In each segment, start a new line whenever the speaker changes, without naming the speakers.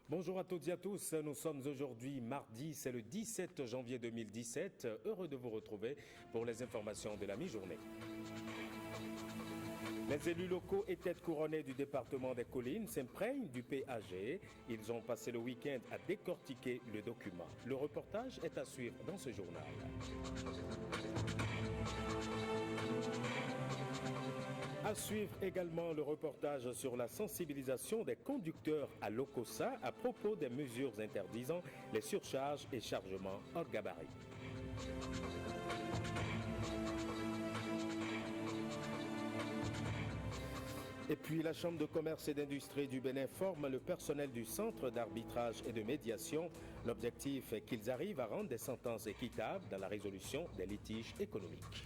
Bonjour à toutes et à tous, nous sommes aujourd'hui mardi, c'est le 17 janvier 2017. Heureux de vous retrouver pour les informations de la mi-journée. Les élus locaux et têtes couronnées du département des Collines s'imprègnent du PAG. Ils ont passé le week-end à décortiquer le document. Le reportage est à suivre dans ce journal. À suivre également le reportage sur la sensibilisation des conducteurs à l'OCOSA à propos des mesures interdisant les surcharges et chargements hors gabarit. Et puis la Chambre de commerce et d'industrie du Bénin forme le personnel du Centre d'arbitrage et de médiation. L'objectif est qu'ils arrivent à rendre des sentences équitables dans la résolution des litiges économiques.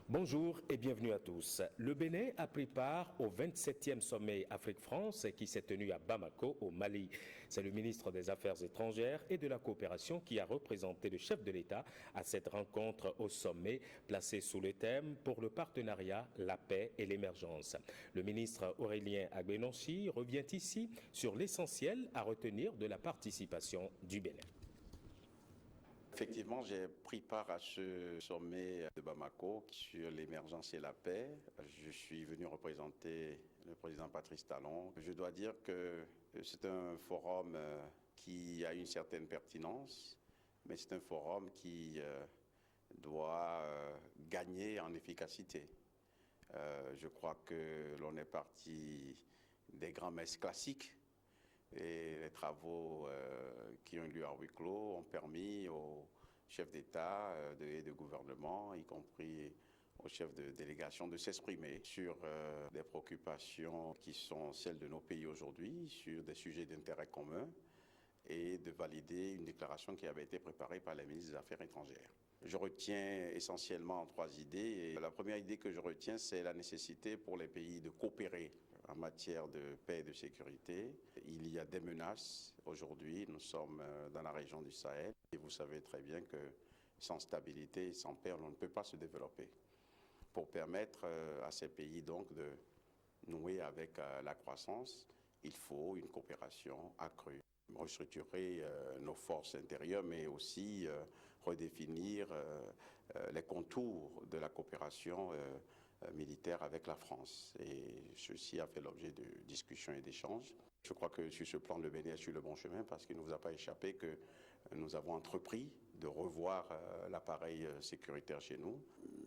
Bonjour et bienvenue à tous. Le Bénin a pris part au 27e sommet Afrique-France qui s'est tenu à Bamako, au Mali. C'est le ministre des Affaires étrangères et de la coopération qui a représenté le chef de l'État à cette rencontre au sommet placée sous le thème « Pour le partenariat, la paix et l'émergence ». Le ministre Aurélien Agbenonchi revient ici sur l'essentiel à retenir de la participation du Bénin.
Effectivement, j'ai pris part à ce sommet de Bamako sur l'émergence et la paix. Je suis venu représenter le président Patrice Talon. Je dois dire que c'est un forum qui a une certaine pertinence, mais c'est un forum qui doit gagner en efficacité. Je crois que l'on est parti des grands messes classiques. Et les travaux qui ont eu lieu à huis clos ont permis aux chefs d'État et de gouvernement, y compris aux chefs de délégation, de s'exprimer sur des préoccupations qui sont celles de nos pays aujourd'hui, sur des sujets d'intérêt commun, et de valider une déclaration qui avait été préparée par les ministres des Affaires étrangères. Je retiens essentiellement trois idées. Et la première idée que je retiens, c'est la nécessité pour les pays de coopérer en matière de paix et de sécurité. Il y a des menaces aujourd'hui. Nous sommes dans la région du Sahel. Et vous savez très bien que sans stabilité et sans paix, on ne peut pas se développer. Pour permettre à ces pays donc de nouer avec la croissance, il faut une coopération accrue. Restructurer nos forces intérieures, mais aussi redéfinir les contours de la coopération militaire avec la France. Et ceci a fait l'objet de discussions et d'échanges. Je crois que sur ce plan, le Bénin est sur le bon chemin parce qu'il ne nous a pas échappé que nous avons entrepris de revoir l'appareil sécuritaire chez nous.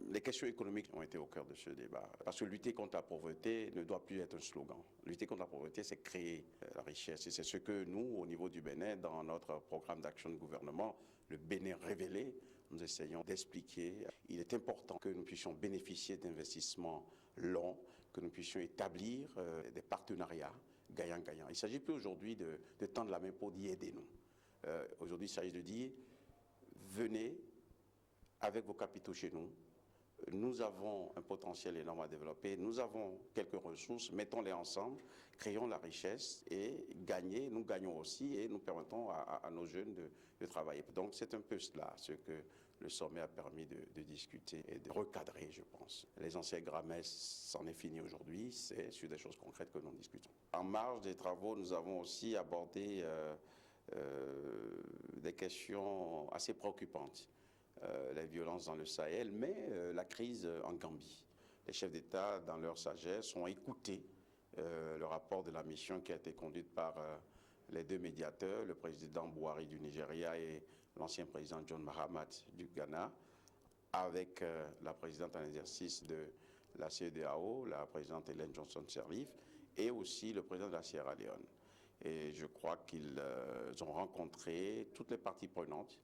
Les questions économiques ont été au cœur de ce débat. Parce que lutter contre la pauvreté ne doit plus être un slogan. Lutter contre la pauvreté, c'est créer la richesse. Et c'est ce que nous, au niveau du Bénin, dans notre programme d'action de gouvernement, le Bénin révélé, nous essayons d'expliquer. Il est important que nous puissions bénéficier d'investissements longs, que nous puissions établir des partenariats gagnant-gagnant. Il ne s'agit plus aujourd'hui de tendre la main pour dire aidez-nous. Aujourd'hui, il s'agit de dire venez avec vos capitaux chez nous. Nous avons un potentiel énorme à développer, nous avons quelques ressources, mettons-les ensemble, créons la richesse et gagner, nous gagnons aussi et nous permettons à nos jeunes de travailler. Donc c'est un peu cela, ce que le sommet a permis de discuter et de recadrer, je pense. Les anciens grammes, c'en est fini aujourd'hui, c'est sur des choses concrètes que nous discutons. En marge des travaux, nous avons aussi abordé des questions assez préoccupantes. Les violences dans le Sahel, mais la crise en Gambie. Les chefs d'État, dans leur sagesse, ont écouté le rapport de la mission qui a été conduite par les deux médiateurs, le président Buhari du Nigeria et l'ancien président John Mahama du Ghana, avec la présidente en exercice de la CEDEAO, la présidente Ellen Johnson Sirleaf, et aussi le président de la Sierra Leone. Et je crois qu'ils ont rencontré toutes les parties prenantes.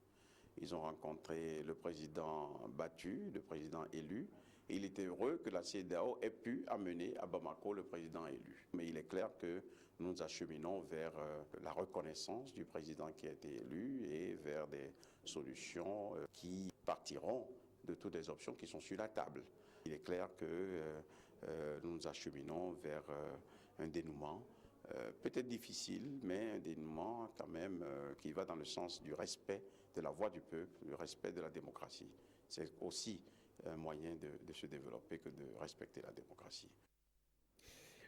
Ils ont rencontré le président battu, le président élu, et il était heureux que la CEDEAO ait pu amener à Bamako le président élu. Mais il est clair que nous nous acheminons vers la reconnaissance du président qui a été élu et vers des solutions qui partiront de toutes les options qui sont sur la table. Il est clair que nous nous acheminons vers un dénouement peut-être difficile, mais un dénouement quand même qui va dans le sens du respect de la voix du peuple, du respect de la démocratie. C'est aussi un moyen de se développer que de respecter la démocratie.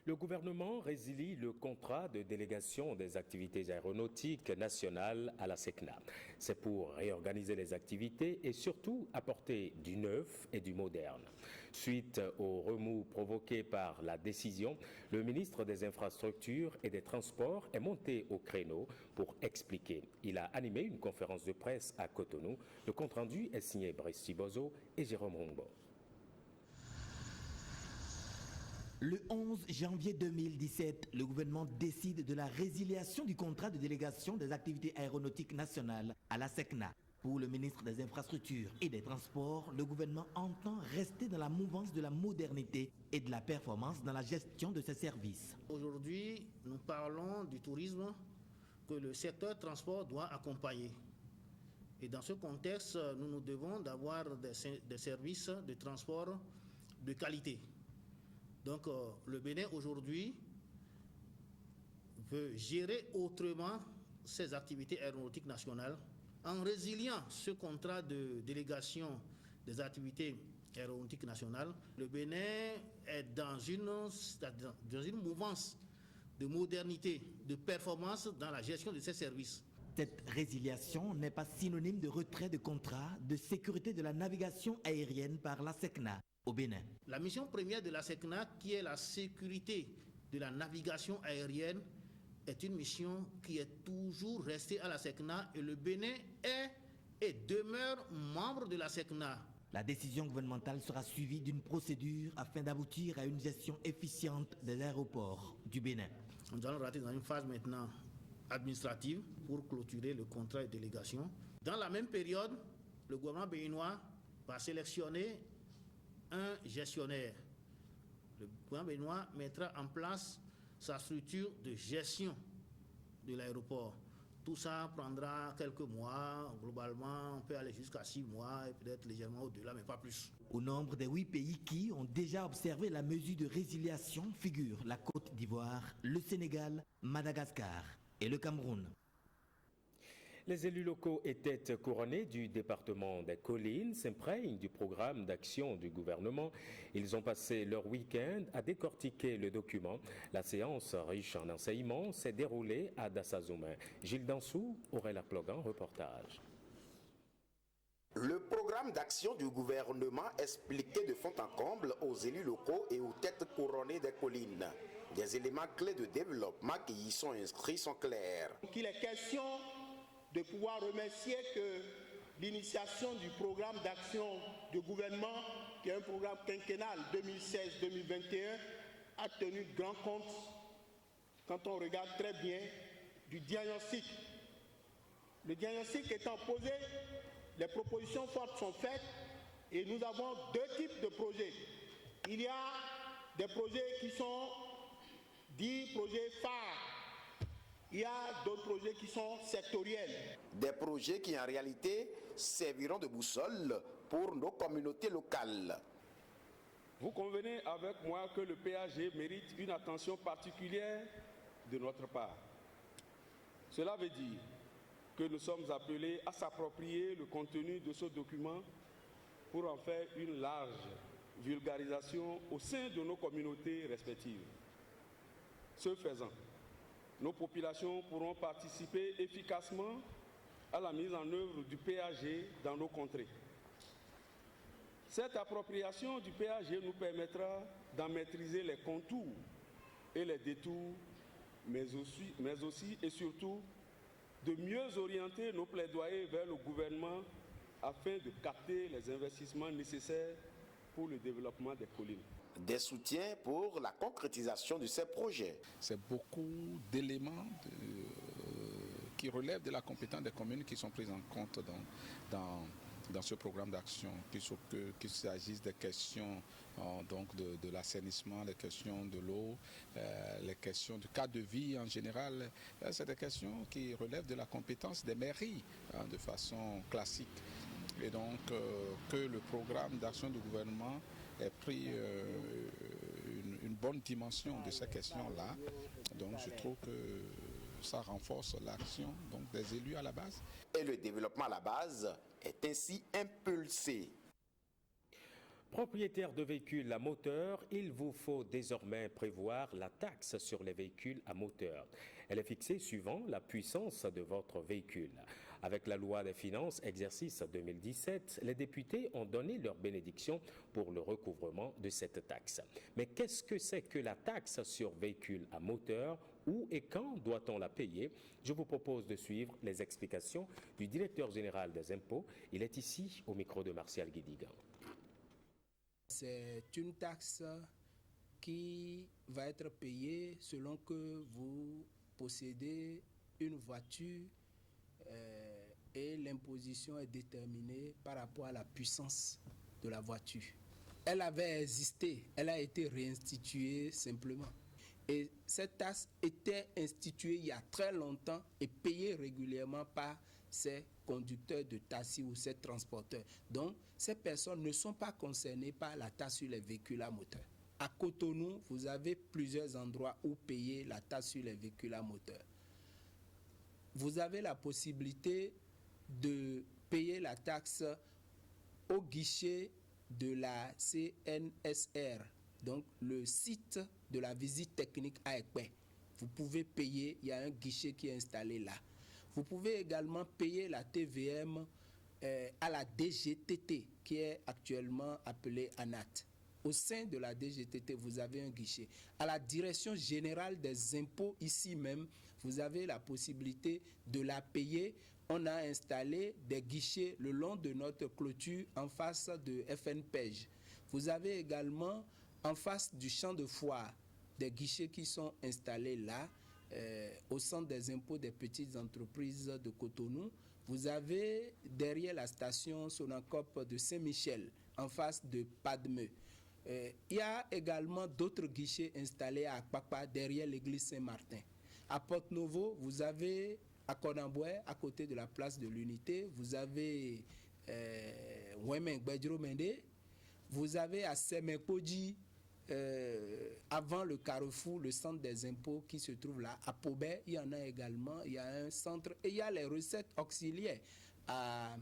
Le gouvernement résilie le contrat de délégation des activités aéronautiques nationales à la SECNA. C'est pour réorganiser les activités et surtout apporter du neuf et du moderne. Suite au remous provoqué par la décision, le ministre des Infrastructures et des Transports est monté au créneau pour expliquer. Il a animé une conférence de presse à Cotonou. Le compte-rendu est signé Brice Tibozo et Jérôme Rongbo.
Le 11 janvier 2017, le gouvernement décide de la résiliation du contrat de délégation des activités aéronautiques nationales à la SECNA. Pour le ministre des Infrastructures et des Transports, le gouvernement entend rester dans la mouvance de la modernité et de la performance dans la gestion de ses services.
Aujourd'hui, nous parlons du tourisme que le secteur transport doit accompagner. Et dans ce contexte, nous nous devons d'avoir des services de transport de qualité. Donc, le Bénin aujourd'hui veut gérer autrement ses activités aéronautiques nationales en résiliant ce contrat de délégation des activités aéronautiques nationales. Le Bénin est dans une mouvance de modernité, de performance dans la gestion de ses services.
Cette résiliation n'est pas synonyme de retrait de contrat de sécurité de la navigation aérienne par la SECNA au Bénin.
La mission première de la SECNA, qui est la sécurité de la navigation aérienne, est une mission qui est toujours restée à la SECNA et le Bénin est et demeure membre de la SECNA.
La décision gouvernementale sera suivie d'une procédure afin d'aboutir à une gestion efficiente des aéroports du Bénin.
Nous allons rentrer dans une phase maintenant administrative pour clôturer le contrat de délégation. Dans la même période, le gouvernement béninois va sélectionner un gestionnaire. Le gouvernement béninois mettra en place sa structure de gestion de l'aéroport. Tout ça prendra quelques mois. Globalement, on peut aller jusqu'à 6 mois et peut-être légèrement au-delà, mais pas plus.
Au nombre des 8 pays qui ont déjà observé la mesure de résiliation figurent la Côte d'Ivoire, le Sénégal, Madagascar et le Cameroun.
Les élus locaux et têtes couronnées du département des Collines s'imprègnent du programme d'action du gouvernement. Ils ont passé leur week-end à décortiquer le document. La séance, riche en enseignements, s'est déroulée à Dassazoumen. Gilles Dansou, Aurélien Plogan, reportage.
Le programme d'action du gouvernement expliqué de fond en comble aux élus locaux et aux têtes couronnées des collines. Des éléments clés de développement qui y sont inscrits sont clairs.
Il est question de pouvoir remercier que l'initiation du programme d'action du gouvernement, qui est un programme quinquennal 2016-2021, a tenu grand compte, quand on regarde très bien, du diagnostic. Le diagnostic étant posé, les propositions fortes sont faites et nous avons deux types de projets. Il y a des projets qui sont dits projets phares. Il y a d'autres projets qui sont sectoriels.
Des projets qui en réalité serviront de boussole pour nos communautés locales.
Vous convenez avec moi que le PAG mérite une attention particulière de notre part. Cela veut dire que nous sommes appelés à s'approprier le contenu de ce document pour en faire une large vulgarisation au sein de nos communautés respectives. Ce faisant, nos populations pourront participer efficacement à la mise en œuvre du PAG dans nos contrées. Cette appropriation du PAG nous permettra d'en maîtriser les contours et les détours, mais aussi et surtout de mieux orienter nos plaidoyers vers le gouvernement afin de capter les investissements nécessaires pour le développement des collines.
Des soutiens pour la concrétisation de ces projets.
C'est beaucoup d'éléments qui relèvent de la compétence des communes qui sont prises en compte dans ce programme d'action, qu'il s'agisse des questions donc de l'assainissement, les questions de l'eau, les questions du cadre de vie en général. C'est des questions qui relèvent de la compétence des mairies de façon classique. Et donc que le programme d'action du gouvernement ait pris une bonne dimension de ces questions-là. Donc je trouve que ça renforce l'action donc, des élus à la base.
Et le développement à la base est ainsi impulsé.
Propriétaire de véhicules à moteur, il vous faut désormais prévoir la taxe sur les véhicules à moteur. Elle est fixée suivant la puissance de votre véhicule. Avec la loi des finances exercice 2017, les députés ont donné leur bénédiction pour le recouvrement de cette taxe. Mais qu'est-ce que c'est que la taxe sur véhicules à moteur? Où et quand doit-on la payer? Je vous propose de suivre les explications du directeur général des impôts. Il est ici au micro de Martial Guédigan.
C'est une taxe qui va être payée selon que vous possédez une voiture et l'imposition est déterminée par rapport à la puissance de la voiture. Elle avait existé, elle a été réinstituée simplement. Et cette taxe était instituée il y a très longtemps et payée régulièrement par ces conducteurs de taxi ou ces transporteurs. Donc, ces personnes ne sont pas concernées par la taxe sur les véhicules à moteur. À Cotonou, vous avez plusieurs endroits où payer la taxe sur les véhicules à moteur. Vous avez la possibilité de payer la taxe au guichet de la CNSR, donc le site de la visite technique à Ekpé. Vous pouvez payer, il y a un guichet qui est installé là. Vous pouvez également payer la TVM à la DGTT, qui est actuellement appelée ANAT. Au sein de la DGTT, vous avez un guichet. À la Direction générale des impôts, ici même, vous avez la possibilité de la payer. On a installé des guichets le long de notre clôture en face de FNPEJ. Vous avez également en face du champ de foire des guichets qui sont installés là, au centre des impôts des petites entreprises de Cotonou. Vous avez derrière la station Sonacop de Saint-Michel, en face de Padme. Il y a également d'autres guichets installés à Akpakpa, derrière l'église Saint-Martin. À Porte-Novo, vous avez à Konamboué, à côté de la place de l'Unité, vous avez Wemeng Bedro Mende, vous avez à Semekoji, avant le carrefour, le centre des impôts qui se trouve là. À Pobé, il y en a également, il y a un centre, et il y a les recettes auxiliaires à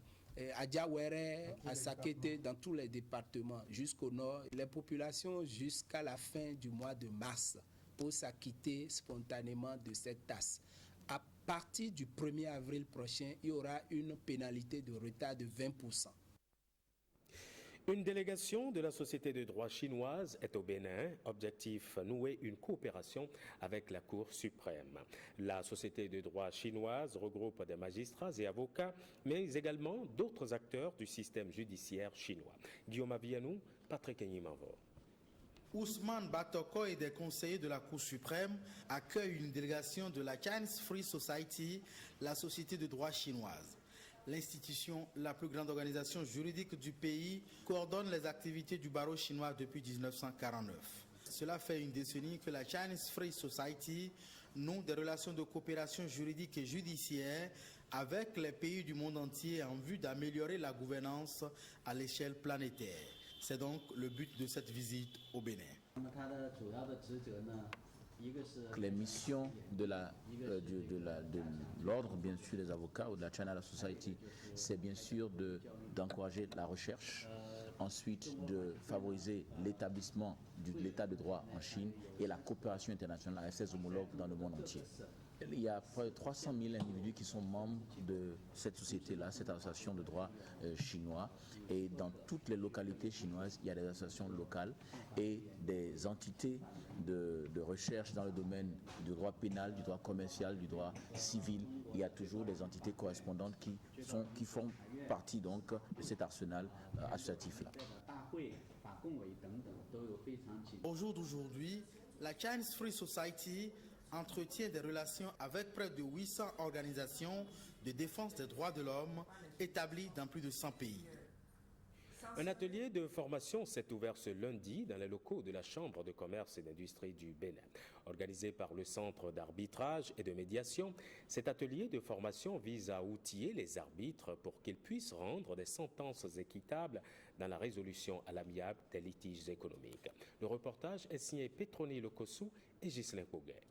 Diawere, à Sakete, dans tous les départements, jusqu'au nord. Les populations, jusqu'à la fin du mois de mars, pour s'acquitter spontanément de cette taxe. À partir du 1er avril prochain, il y aura une pénalité de retard de 20%.
Une délégation de la Société de droit chinoise est au Bénin. Objectif, nouer une coopération avec la Cour suprême. La Société de droit chinoise regroupe des magistrats et avocats, mais également d'autres acteurs du système judiciaire chinois. Guillaume Avianou, Patrick Enyimavo.
Ousmane Batoko et des conseillers de la Cour suprême accueillent une délégation de la Chinese Free Society, la Société de droit chinoise. L'institution, la plus grande organisation juridique du pays, coordonne les activités du barreau chinois depuis 1949. Cela fait une décennie que la Chinese Free Society noue des relations de coopération juridique et judiciaire avec les pays du monde entier en vue d'améliorer la gouvernance à l'échelle planétaire. C'est donc le but de cette visite au Bénin.
Les missions de l'ordre, bien sûr, des avocats ou de la China Society, c'est bien sûr d'encourager la recherche, ensuite de favoriser l'établissement de l'état de droit en Chine et la coopération internationale avec ses homologues dans le monde entier. Il y a près de 300 000 individus qui sont membres de cette société-là, cette association de droit chinois. Et dans toutes les localités chinoises, il y a des associations locales et des entités de recherche dans le domaine du droit pénal, du droit commercial, du droit civil. Il y a toujours des entités correspondantes qui font partie donc de cet arsenal associatif-là.
Au jour d'aujourd'hui, la Chinese Free Society entretient des relations avec près de 800 organisations de défense des droits de l'homme établies dans plus de 100 pays.
Un atelier de formation s'est ouvert ce lundi dans les locaux de la Chambre de commerce et d'industrie du Bénin. Organisé par le Centre d'arbitrage et de médiation, cet atelier de formation vise à outiller les arbitres pour qu'ils puissent rendre des sentences équitables dans la résolution à l'amiable des litiges économiques. Le reportage est signé Petroni Lokossou et Ghislain Pouguet.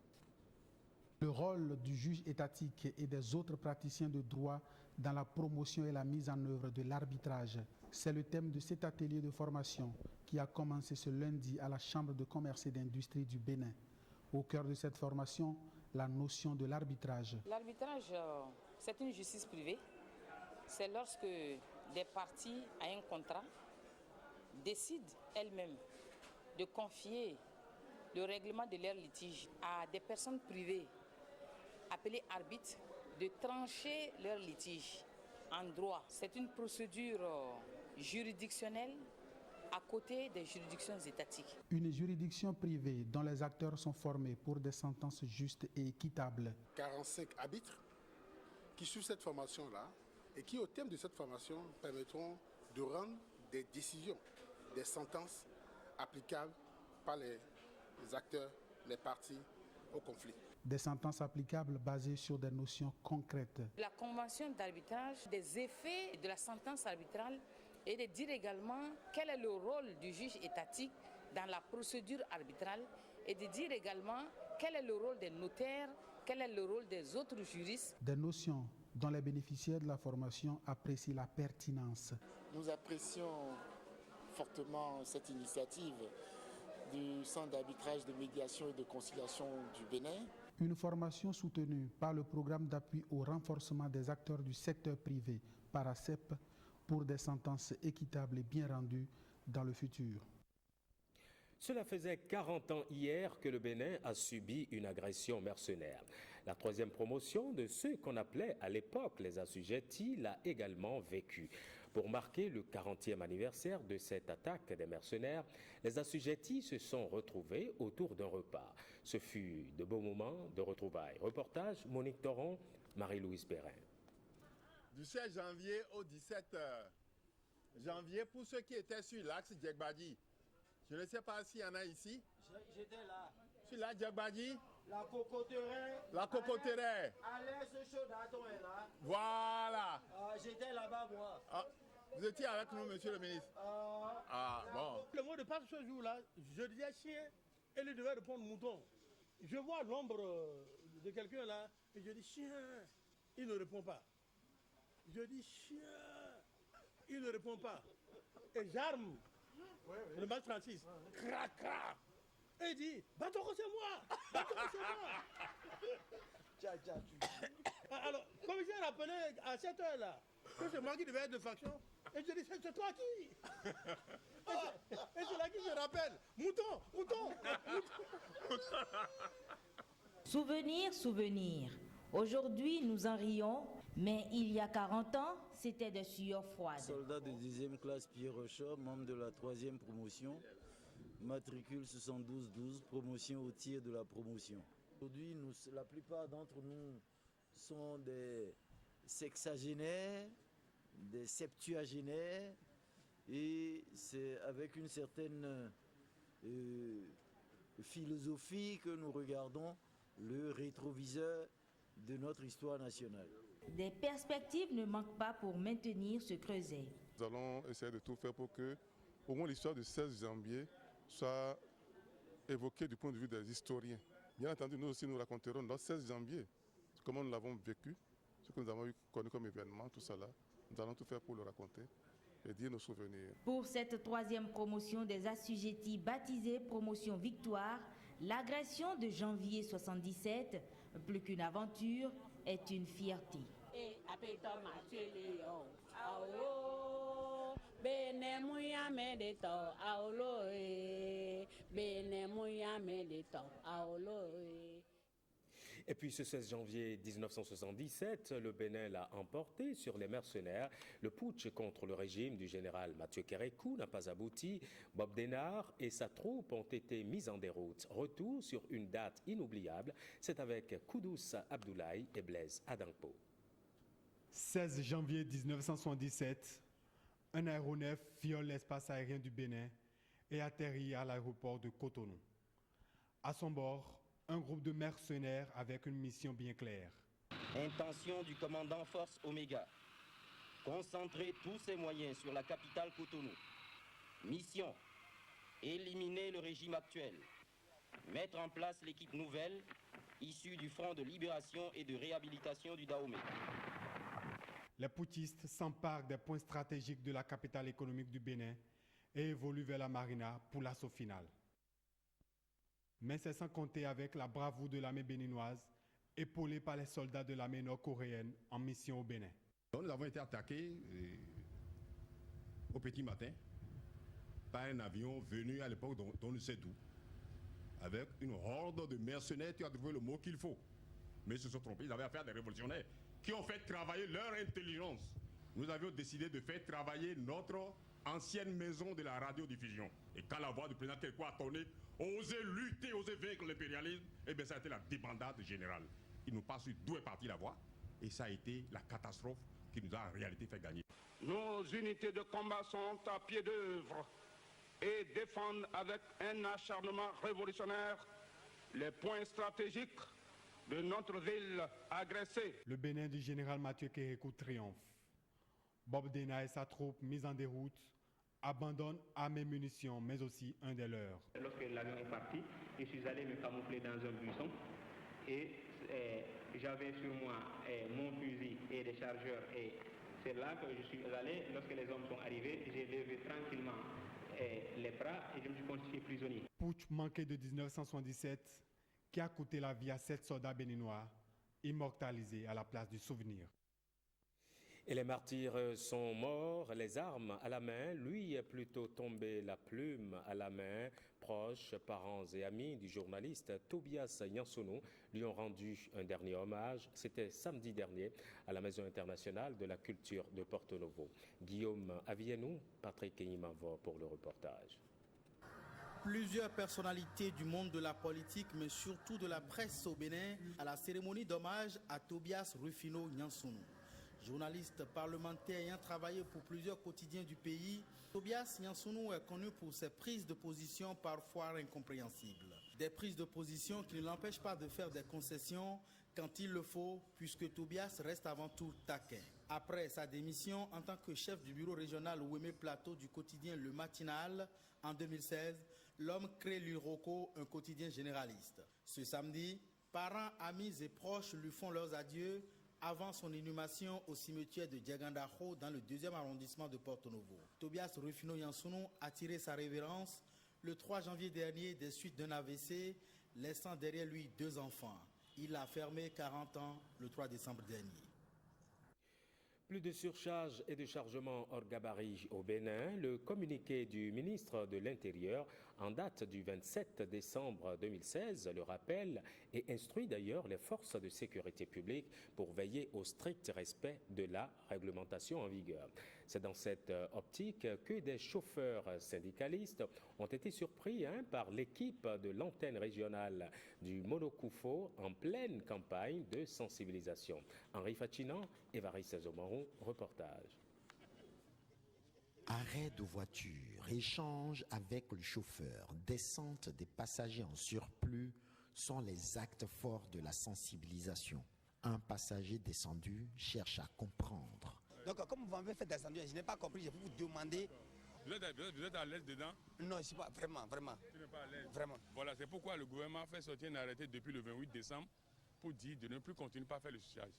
Le rôle du juge étatique et des autres praticiens de droit dans la promotion et la mise en œuvre de l'arbitrage C'est le thème de cet atelier de formation qui a commencé ce lundi à la Chambre de commerce et d'industrie du Bénin. Au cœur de cette formation, la notion de l'arbitrage.
L'arbitrage, c'est une justice privée. C'est lorsque des parties à un contrat décident elles-mêmes de confier le règlement de leur litige à des personnes privées appelées arbitres, de trancher leur litige en droit. C'est une procédure juridictionnelle à côté des juridictions étatiques.
Une juridiction privée dont les acteurs sont formés pour des sentences justes et équitables.
45 arbitres qui suivent cette formation-là et qui, au terme de cette formation, permettront de rendre des décisions, des sentences applicables par les acteurs, les parties au conflit.
Des sentences applicables basées sur des notions concrètes.
La convention d'arbitrage, des effets de la sentence arbitrale et de dire également quel est le rôle du juge étatique dans la procédure arbitrale et de dire également quel est le rôle des notaires, quel est le rôle des autres juristes.
Des notions dont les bénéficiaires de la formation apprécient la pertinence.
Nous apprécions fortement cette initiative du Centre d'arbitrage, de médiation et de conciliation du Bénin.
Une formation soutenue par le programme d'appui au renforcement des acteurs du secteur privé, PARACEP, pour des sentences équitables et bien rendues dans le futur.
Cela faisait 40 ans hier que le Bénin a subi une agression mercenaire. La troisième promotion de ceux qu'on appelait à l'époque les assujettis l'a également vécu. Pour marquer le 40e anniversaire de cette attaque des mercenaires, les assujettis se sont retrouvés autour d'un repas. Ce fut de beaux moments de retrouvailles. Reportage Monique Thoron, Marie-Louise Perrin.
Du 16 janvier au 17 janvier, pour ceux qui étaient sur l'axe Djegbadi, je ne sais pas s'il y en a ici.
J'étais là.
Sur l'axe Djegbadi.
La cocoterie.
La cocoterie.
Allez, ce chaud d'Aton est là.
Voilà.
J'étais là-bas, moi.
Vous étiez avec nous, monsieur le ministre. Bon.
Le mot de passe ce jour-là, je disais chien et il devait répondre mouton. Je vois l'ombre de quelqu'un là et je dis chien. Il ne répond pas. Je dis chien. Il ne répond pas. Et j'arme le match 36. Crac, crac. Et il dit, Batoko c'est moi. Batoko c'est moi. Alors, comme j'ai rappelé à cette heure-là, que c'est moi qui devais être de faction, et je dis, c'est toi qui. Et c'est là qui me rappelle, mouton, mouton, mouton.
Souvenir, souvenir. Aujourd'hui, nous en rions, mais il y a 40 ans, c'était des sueurs froides.
Soldat de 10e classe Pierre Rocha, membre de la 3e promotion, matricule 7212, promotion au tir de la promotion. Aujourd'hui, la plupart d'entre nous sont des sexagénaires, des septuagénaires, et c'est avec une certaine philosophie que nous regardons le rétroviseur de notre histoire nationale.
Des perspectives ne manquent pas pour maintenir ce creuset.
Nous allons essayer de tout faire pour que, au moins, l'histoire du 16 janvier soit évoquée du point de vue des historiens. Bien entendu, nous aussi, nous raconterons notre 16 janvier, comment nous l'avons vécu, ce que nous avons connu comme événement, tout ça là. Nous allons tout faire pour le raconter et dire nos souvenirs.
Pour cette troisième promotion des assujettis baptisée Promotion Victoire, l'agression de janvier 77, plus qu'une aventure, est une fierté.
Et puis ce 16 janvier 1977, le Bénin l'a emporté sur les mercenaires. Le putsch contre le régime du général Mathieu Kérékou n'a pas abouti. Bob Denard et sa troupe ont été mis en déroute. Retour sur une date inoubliable, c'est avec Koudous Abdoulaye et Blaise Adankpo.
16 janvier 1977, un aéronef viole l'espace aérien du Bénin et atterrit à l'aéroport de Cotonou. À son bord, un groupe de mercenaires avec une mission bien claire.
Intention du commandant Force Oméga. Concentrer tous ses moyens sur la capitale Cotonou. Mission. Éliminer le régime actuel. Mettre en place l'équipe nouvelle, issue du Front de libération et de réhabilitation du Dahomey.
les putschistes s'emparent des points stratégiques de la capitale économique du Bénin et évoluent vers la marina pour l'assaut final. Mais c'est sans compter avec la bravoure de l'armée béninoise, épaulée par les soldats de l'armée nord-coréenne en mission au Bénin.
Donc nous avons été attaqués au petit matin par un avion venu à l'époque dont on ne sait d'où, avec une horde de mercenaires qui ont trouvé le mot qu'il faut. Mais ils se sont trompés, ils avaient affaire à des révolutionnaires qui ont fait travailler leur intelligence. Nous avions décidé de faire travailler notre ancienne maison de la radiodiffusion. Et quand la voix du président Kékou a tourné, oser lutter, oser vaincre l'impérialisme, eh bien ça a été la débandade générale. Il nous passe d'où est partie la voix, et ça a été la catastrophe qui nous a en réalité fait gagner.
Nos unités de combat sont à pied d'œuvre et défendent avec un acharnement révolutionnaire les points stratégiques de notre ville agressée.
Le Bénin du général Mathieu Kérékou triomphe. Bob Dena et sa troupe, mise en déroute, abandonnent armes et munitions, mais aussi un des leurs.
Lorsque l'avion est parti, je suis allé me camoufler dans un buisson et j'avais sur moi mon fusil et des chargeurs. Et c'est là que je suis allé. Lorsque les hommes sont arrivés, j'ai levé tranquillement les bras et je me suis constitué prisonnier.
Putsch manqué de 1977 qui a coûté la vie à 7 soldats béninois, immortalisés à la place du souvenir.
Et les martyrs sont morts, les armes à la main. Lui est plutôt tombé la plume à la main. Proches, parents et amis du journaliste Tobias Nyansounou lui ont rendu un dernier hommage. C'était samedi dernier à la Maison internationale de la culture de Porto Novo. Guillaume Avienou, Patrick Kenyimavo pour le reportage.
Plusieurs personnalités du monde de la politique, mais surtout de la presse au Bénin, à la cérémonie d'hommage à Tobias Rufino Nyansounou. Journaliste parlementaire ayant travaillé pour plusieurs quotidiens du pays, Tobias Nyansounou est connu pour ses prises de position parfois incompréhensibles. Des prises de position qui ne l'empêchent pas de faire des concessions quand il le faut, puisque Tobias reste avant tout taquin. Après sa démission en tant que chef du bureau régional Ouémé Plateau du quotidien Le Matinal en 2016, l'homme crée l'Uroko, un quotidien généraliste. Ce samedi, parents, amis et proches lui font leurs adieux avant son inhumation au cimetière de Diagandaho dans le 2e arrondissement de Porto Novo. Tobias Rufino Nyansounou a tiré sa révérence le 3 janvier dernier des suites d'un AVC, laissant derrière lui 2 enfants. Il a fermé 40 ans le 3 décembre dernier.
Plus de surcharge et de chargement hors gabarit au Bénin, le communiqué du ministre de l'Intérieur en date du 27 décembre 2016 le rappelle et instruit d'ailleurs les forces de sécurité publique pour veiller au strict respect de la réglementation en vigueur. C'est dans cette optique que des chauffeurs syndicalistes ont été surpris par l'équipe de l'antenne régionale du Monokoufo en pleine campagne de sensibilisation. Henri Fachinan, Évariste Zomarou, reportage.
Arrêt de voiture, échange avec le chauffeur, descente des passagers en surplus sont les actes forts de la sensibilisation. Un passager descendu cherche à comprendre.
Donc comme vous m'avez fait descendre, je n'ai pas compris, je vais vous demander...
Vous êtes à l'aise dedans?
Non, je ne suis pas vraiment.
Tu n'es pas à l'aise?
Vraiment.
Voilà, c'est pourquoi le gouvernement a fait sortir un arrêté depuis le 28 décembre pour dire de ne plus continuer à faire le surcharge.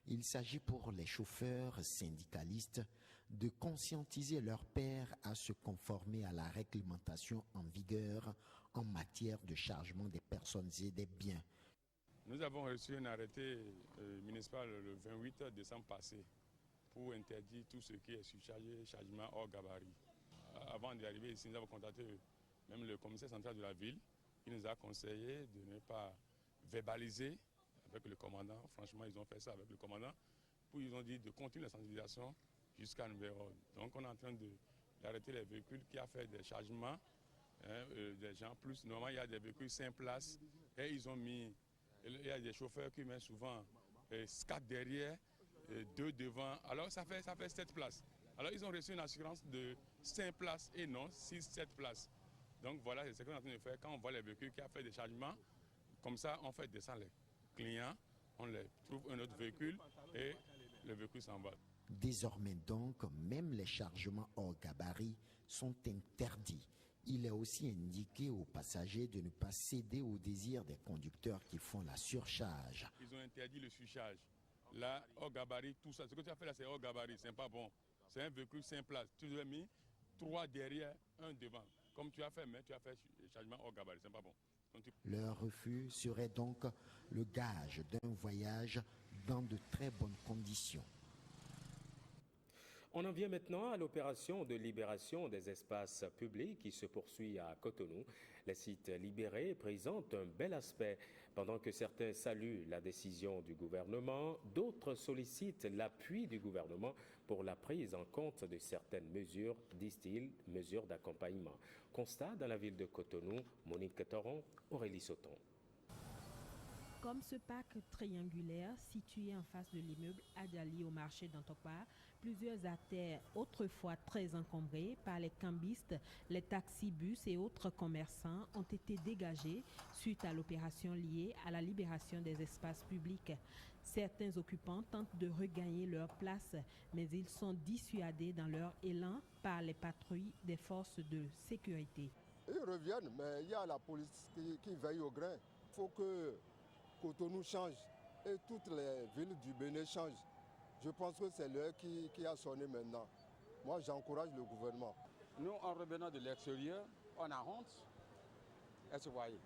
Il s'agit pour les chauffeurs syndicalistes de conscientiser leurs pairs à se conformer à la réglementation en vigueur en matière de chargement des personnes et des biens.
Nous avons reçu un arrêté municipal le 28 décembre passé pour interdire tout ce qui est surchargé, chargement hors gabarit. Avant d'y arriver ici, nous avons contacté même le commissaire central de la ville qui nous a conseillé de ne pas verbaliser avec le commandant. Franchement, ils ont fait ça avec le commandant. Puis ils ont dit de continuer la sensibilisation jusqu'à nouvel ordre. Donc on est en train d'arrêter les véhicules qui ont fait des chargements des gens. Plus normalement, il y a des véhicules 5 places et ils ont mis, il y a des chauffeurs qui mettent souvent 4 derrière, 2 devant. Alors ça fait 7 places. Alors ils ont reçu une assurance de 5 places et non 6-7 places. Donc voilà, c'est ce qu'on est en train de faire. Quand on voit les véhicules qui ont fait des chargements, comme ça on fait descendre les clients, on les trouve un autre véhicule et le véhicule s'en va.
Désormais donc, même les chargements hors gabarit sont interdits. Il est aussi indiqué aux passagers de ne pas céder au désir des conducteurs qui font la surcharge.
Ils ont interdit le surcharge.
là, hors gabarit, tout ça. Ce que tu as fait là, c'est hors gabarit, c'est pas bon. C'est un véhicule 5 places. Tu as mis 3 derrière, 1 devant. Comme tu as fait, mais tu as fait changement hors gabarit, c'est pas bon.
Leur refus serait donc le gage d'un voyage dans de très bonnes conditions.
On en vient maintenant à l'opération de libération des espaces publics qui se poursuit à Cotonou. Les sites libérés présentent un bel aspect. Pendant que certains saluent la décision du gouvernement, d'autres sollicitent l'appui du gouvernement pour la prise en compte de certaines mesures, disent-ils, mesures d'accompagnement. Constat dans la ville de Cotonou, Monique Toron, Aurélie Sauton.
Comme ce parc triangulaire situé en face de l'immeuble Adjali au marché d'Antokpa, plusieurs artères autrefois très encombrées par les cambistes, les taxibus et autres commerçants ont été dégagés suite à l'opération liée à la libération des espaces publics. Certains occupants tentent de regagner leur place, mais ils sont dissuadés dans leur élan par les patrouilles des forces de sécurité.
Ils reviennent, mais il y a la police qui veille au grain. Il faut que Cotonou change et toutes les villes du Bénin changent. Je pense que c'est l'heure qui a sonné maintenant. Moi, j'encourage le gouvernement.
Nous, en revenant de l'extérieur, on a honte, est-ce que vous voyez?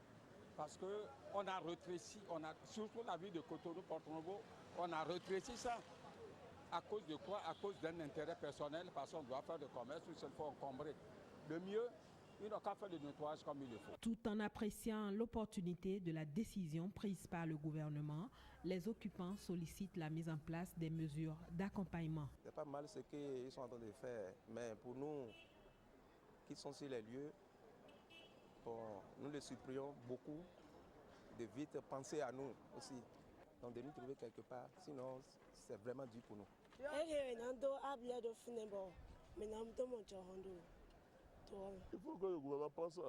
Parce qu'on a rétréci, surtout la ville de Cotonou, Porto-Novo, on a rétréci ça. À cause de quoi? À cause d'un intérêt personnel, parce qu'on doit faire le commerce, tout seul faut encombrer. Le mieux, il n'a qu'à faire le nettoyage comme il le faut.
Tout en appréciant l'opportunité de la décision prise par le gouvernement, les occupants sollicitent la mise en place des mesures d'accompagnement.
C'est pas mal ce qu'ils sont en train de faire, mais pour nous qui sont sur les lieux, bon, nous les supplions beaucoup de vite penser à nous aussi, donc de nous trouver quelque part, sinon c'est vraiment dur pour nous.
Il faut que le gouvernement pense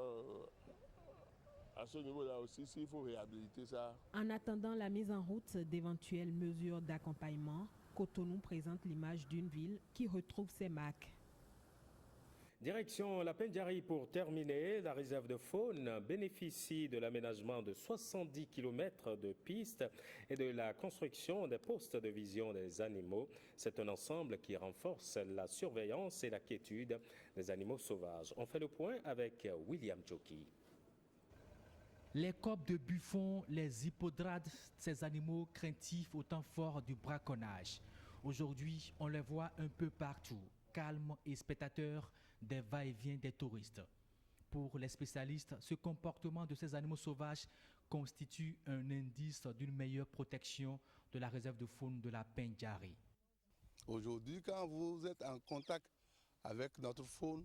à ce niveau-là aussi, s'il faut réhabiliter ça.
En attendant la mise en route d'éventuelles mesures d'accompagnement, Cotonou présente l'image d'une ville qui retrouve ses marques.
Direction la Pendjari pour terminer. La réserve de faune bénéficie de l'aménagement de 70 km de pistes et de la construction des postes de vision des animaux. C'est un ensemble qui renforce la surveillance et la quiétude des animaux sauvages. On fait le point avec William Choki.
Les corps de buffons, les hippodromes, ces animaux craintifs au temps fort du braconnage. Aujourd'hui, on les voit un peu partout, calmes et spectateurs des va-et-vient des touristes. Pour les spécialistes, ce comportement de ces animaux sauvages constitue un indice d'une meilleure protection de la réserve de faune de la Pendjari.
Aujourd'hui, quand vous êtes en contact avec notre faune,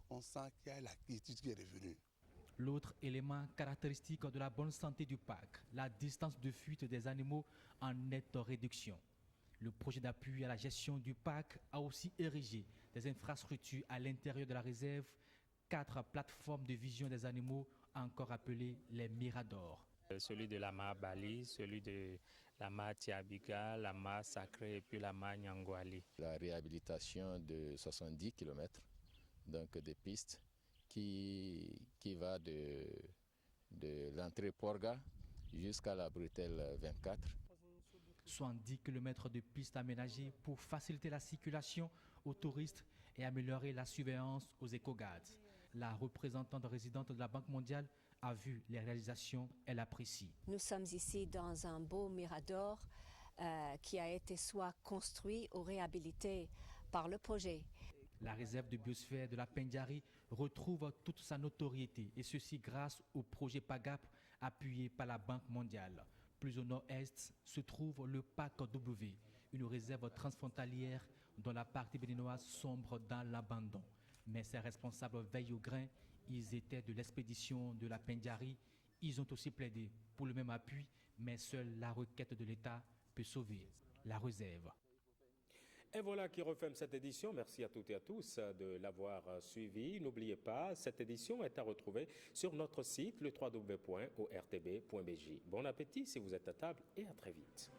on sent qu'il y a la quiétude qui est revenue.
L'autre élément caractéristique de la bonne santé du parc, la distance de fuite des animaux en nette réduction. Le projet d'appui à la gestion du parc a aussi érigé des infrastructures à l'intérieur de la réserve, 4 plateformes de vision des animaux, encore appelées les miradors.
Celui de la mare Bali, celui de la mare Tiabiga, la mare Sacrée et puis la mare Nyangwali.
La réhabilitation de 70 km, donc des pistes, qui va de l'entrée Porga jusqu'à la bretelle 24.
70 km de pistes aménagées pour faciliter la circulation aux touristes et améliorer la surveillance aux éco-gardes. La représentante résidente de la Banque mondiale a vu les réalisations, elle apprécie.
Nous sommes ici dans un beau mirador qui a été soit construit ou réhabilité par le projet.
La réserve de biosphère de la Pendjari retrouve toute sa notoriété et ceci grâce au projet PAGAP appuyé par la Banque mondiale. Plus au nord-est se trouve le Parc W, une réserve transfrontalière dont la partie béninoise sombre dans l'abandon. Mais ses responsables veillent au grain, ils étaient de l'expédition de la Pendjari, ils ont aussi plaidé pour le même appui, mais seule la requête de l'État peut sauver la réserve.
Et voilà qui referme cette édition. Merci à toutes et à tous de l'avoir suivi. N'oubliez pas, cette édition est à retrouver sur notre site, le www.ortb.bj. Bon appétit si vous êtes à table et à très vite.